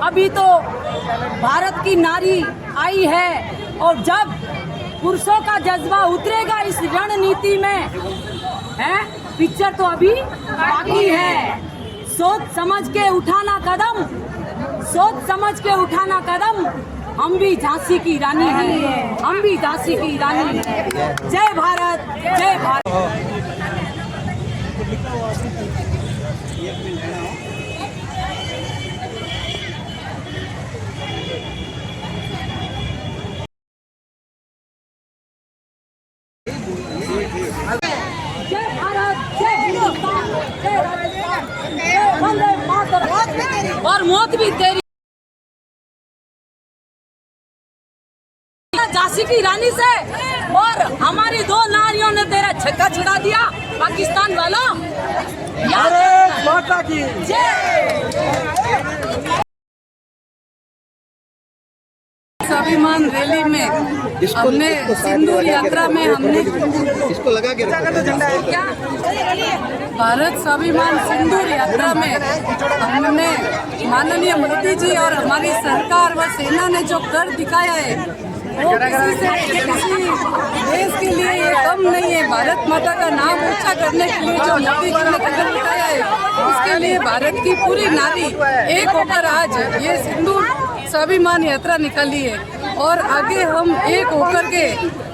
अभी तो भारत की नारी आई है और जब पुरुषों का जज्बा उतरेगा इस रणनीति में, है पिक्चर तो अभी बाकी है। सोच समझ के उठाना कदम, सोच समझ के उठाना कदम। हम भी झांसी की रानी हैं, हम भी झांसी की रानी हैं। जय भारत, जय भारत। जय भारत, जय हिंदुस्तान, जय राजस्थान, जय वंदे मातरम। और मौत भी तेरी झांसी की रानी से। और हमारी दो नारियों ने तेरा छक्का छुड़ा दिया पाकिस्तान वालों। भारत माता की स्वाभिमान रैली में हमने सिंदूर यात्रा में हमने इसको लगा के क्या भारत स्वाभिमान सिंदूर यात्रा में हमने माननीय मोदी जी और हमारी सरकार व सेना ने जो कर दिखाया है वो किसी देश के लिए ये कम नहीं है। भारत माता का नाम ऊंचा करने के लिए जो मोदी जी ने कदम उठाया है उसके लिए भारत की पूरी नारी एक होकर आज ये सिंदूर स्वाभिमान यात्रा निकाली है। और आगे हम एक होकर के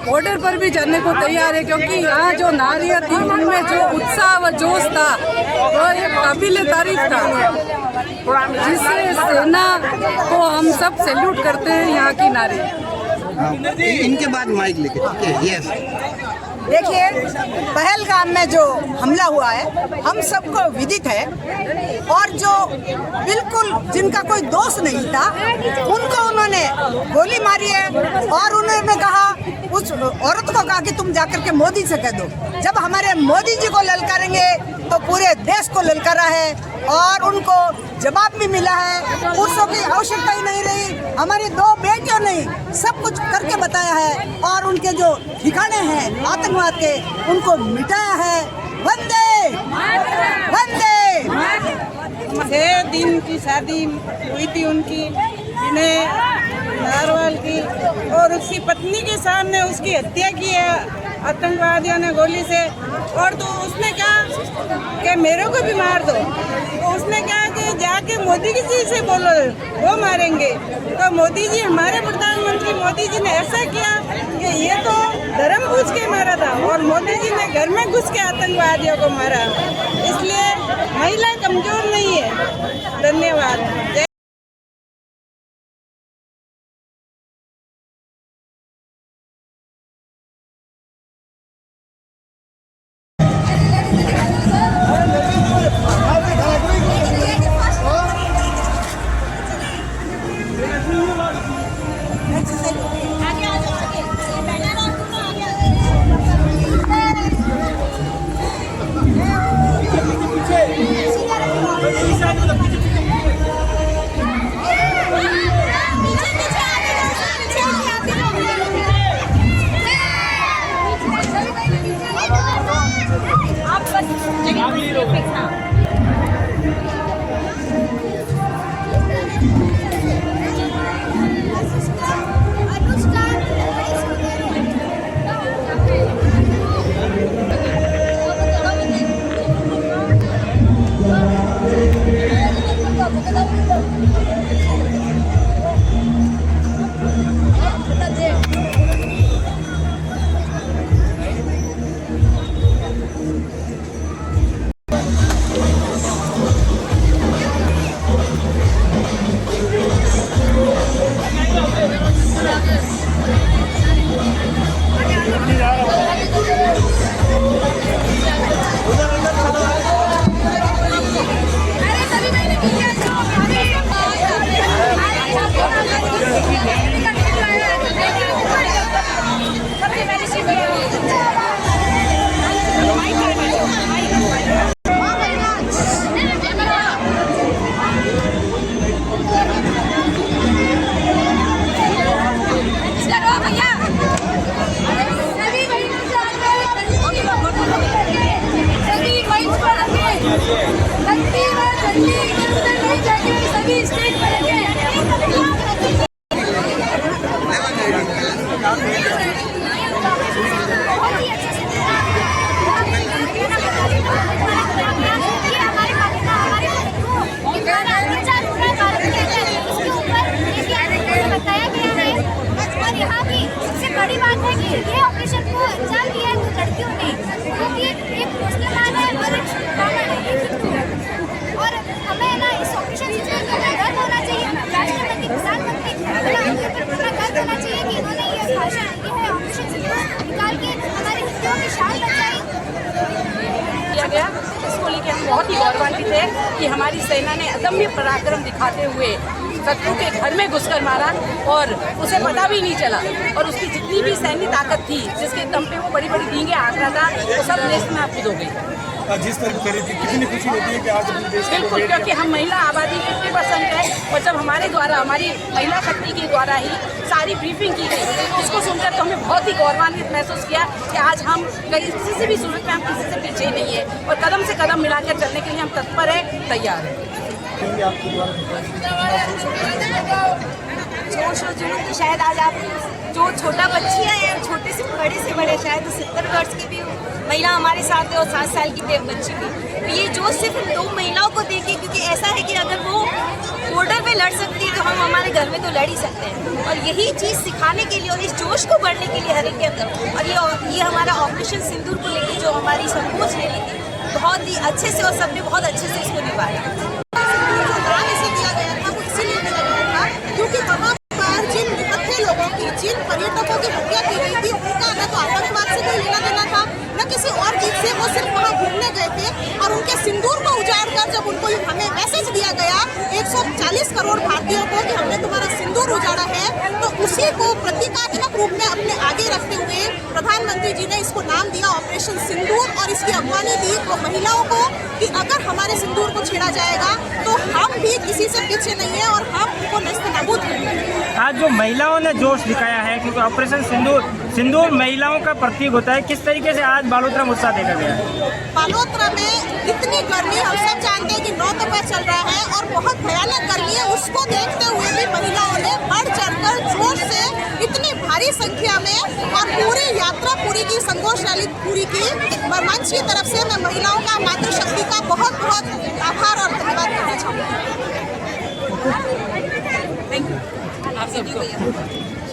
बॉर्डर पर भी जाने को तैयार है, क्योंकि यहाँ जो नारियाँ थी उनमें जो उत्साह व जोश था वो एक काबिल तारीफ था, जिससे सेना को हम सब सैल्यूट करते हैं यहाँ की नारी। इनके बाद माइक लेके यस। देखिए, पहलगाम में जो हमला हुआ है हम सबको विदित है, और जो बिल्कुल जिनका कोई दोष नहीं था उनको उन्होंने गोली मारी है। और उन्होंने कहा, उस औरत को कहा कि तुम जाकर के मोदी से कह दो। जब हमारे मोदी जी को ललकारेंगे तो पूरे देश को ललकारा है और उनको जवाब भी मिला है। पुरुषों की आवश्यकता ही नहीं रही, हमारी दो बेटियों ने सब कुछ करके बताया है और उनके जो ठिकाने हैं आतंकवाद के उनको मिटाया है। वंदे वंदे। 6 दिन की शादी हुई थी उनकी, इन्हें नारवाल की, और उसकी पत्नी के सामने उसकी हत्या की है आतंकवादियों ने गोली से। और तो उसने कहा कि मेरे को भी मार दो, तो उसने कहा कि जाके मोदी जी से बोलो वो मारेंगे। तो मोदी जी, हमारे प्रधानमंत्री मोदी जी ने ऐसा किया कि ये तो धर्म पूछ के मारा था और मोदी जी ने घर में घुस के आतंकवादियों को मारा। इसलिए महिला कमजोर नहीं है। धन्यवाद। सभी स्टेट पर बहुत ही गौरवान्वित है कि हमारी सेना ने अदम्य पराक्रम दिखाते हुए शत्रु के घर में घुसकर मारा और उसे पता भी नहीं चला, और उसकी जितनी भी सैन्य ताकत थी जिसके दम पे वो बड़ी बड़ी डींगे हाँक रहा था, वो सब नेस्त नाबूद हो गई। जिस तरह करी थी कितनी खुशी होती है कि आज अपने देश को बिल्कुल, क्योंकि हम महिला आबादी 50% है, और जब हमारे द्वारा हमारी महिला शक्ति के द्वारा ही सारी ब्रीफिंग की गई, इसको सुनकर तो हमें बहुत ही गौरवान्वित महसूस किया कि आज हम कहीं किसी से भी सूरत में हम किसी से पीछे नहीं है, और कदम से कदम मिलाकर चलने के लिए हम तत्पर है, तैयार है। जोश और जुनून तो शायद आज आप जो छोटा बच्चियाँ हैं, छोटे से बड़े शायद 70 वर्ष की भी महिला हमारे साथ है और 7 साल की भी एक बच्ची भी, तो ये जोश सिर्फ 2 महिलाओं को देखिए, क्योंकि ऐसा है कि अगर वो बॉर्डर पे लड़ सकती है तो हम हमारे घर में तो लड़ ही सकते हैं, और यही चीज़ सिखाने के लिए और इस जोश को बढ़ने के लिए हर एक के अंदर, और ये हमारा ऑपरेशन सिंदूर को लेकर जो हमारी संकोच ले ली थी, बहुत ही अच्छे से और सबने बहुत अच्छे से इसको निभाया। क्योंकि वहाँ पर जिन निहत्थे लोगों की, जिन पर्यटकों की हत्या की गई थी, उनका न तो आतंकवाद से कोई लेना देना था, न किसी और चीज से, वो सिर्फ वहाँ घूमने गए थे, और उनके सिंदूर को उजाड़ कर जब उनको हमें मैसेज दिया गया 140 करोड़ भारतीयों को कि हमने तुम्हारा सिंदूर उजाड़ा है, तो उसी को प्रतीकात्मक रूप में अपने आगे रखते हुए प्रधानमंत्री जी ने इसको नाम दिया ऑपरेशन सिंदूर, और इसकी अगवानी दी वो महिलाओं को कि अगर हमारे सिंदूर को छेड़ा जाएगा तो हम भी किसी से पीछे नहीं है और हम उनको नेस्तनाबूद करेंगे। आज जो महिलाओं ने जोश दिखाया है, क्योंकि ऑपरेशन सिंदूर महिलाओं का प्रतीक होता है, किस तरीके से आज बालोतरा में उत्साह देखा गया? बालोतरा में इतनी गर्मी, हम सब जानते हैं कि 9 तपा चल रहा है और बहुत भयानक गर्मी है, उसको देखते हुए भी महिलाओं ने बढ़ चढ़कर जोश से इतनी भारी संख्या में और पूरी यात्रा पूरी की, संघोष रैली पूरी की, मंच की तरफ से मैं महिलाओं का, मातृशक्ति का बहुत बहुत आभार और धन्यवाद करना चाहूँगी। थैंक यू आप सबको।